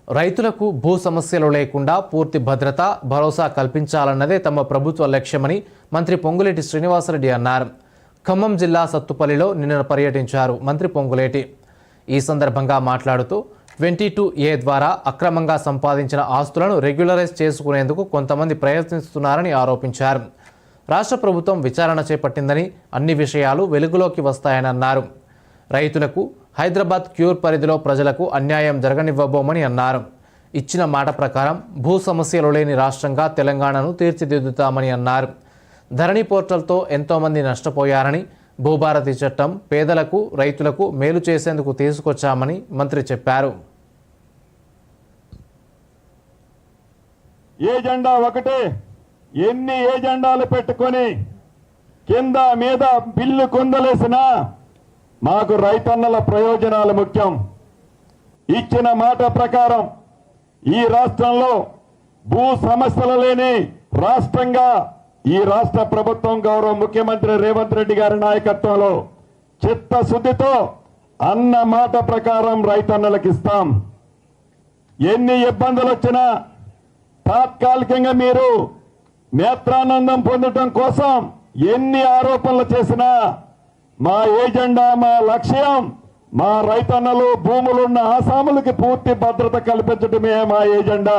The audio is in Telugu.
రైతులకు భూ సమస్యలు లేకుండా పూర్తి భద్రత భరోసా కల్పించాలన్నదే తమ ప్రభుత్వ లక్ష్యమని మంత్రి పొంగులేటి శ్రీనివాసరెడ్డి అన్నారు. ఖమ్మం జిల్లా సత్తుపల్లిలో నిన్న పర్యటించారు మంత్రి పొంగులేటి. ఈ సందర్భంగా మాట్లాడుతూ 22A ద్వారా అక్రమంగా సంపాదించిన ఆస్తులను రెగ్యులరైజ్ చేసుకునేందుకు కొంతమంది ప్రయత్నిస్తున్నారని ఆరోపించారు. రాష్ట్ర ప్రభుత్వం విచారణ చేపట్టిందని అన్ని విషయాలు వెలుగులోకి వస్తాయని అన్నారు. రైతులకు హైదరాబాద్ క్యూర్ పరిధిలో ప్రజలకు అన్యాయం జరగనివ్వబోమని అన్నారు. ఇచ్చిన మాట ప్రకారం భూ సమస్యలు లేని రాష్ట్రంగా తెలంగాణను తీర్చిదిద్దుతామని అన్నారు. ధరణి పోర్టల్తో ఎంతోమంది నష్టపోయారని, భూభారతి చట్టం పేదలకు రైతులకు మేలు చేసేందుకు తీసుకొచ్చామని మంత్రి చెప్పారు. ఏజెండా ఒకటే, ఎన్ని ఏజెండాలు పెట్టుకొని కింద మీద బిల్లు కొందలేసినా మాకు రైతన్నల ప్రయోజనాలు ముఖ్యం. ఇచ్చిన మాట ప్రకారం ఈ రాష్ట్రంలో భూ సమస్యలు లేని రాష్ట్రంగా ఈ రాష్ట్ర ప్రభుత్వం గౌరవ ముఖ్యమంత్రి రేవంత్ రెడ్డి గారి నాయకత్వంలో చిత్తశుద్ధితో అన్న మాట ప్రకారం రైతన్నలకు ఇస్తాం. ఎన్ని ఇబ్బందులు వచ్చినా తాత్కాలికంగా మీరు నేత్రానందం పొందడం కోసం ఎన్ని ఆరోపణలు చేసినా మా ఏజెండా, మా లక్ష్యం మా రైతన్నలు భూములున్న ఆసాములకి పూర్తి భద్రత కల్పించడమే మా ఏజెండా.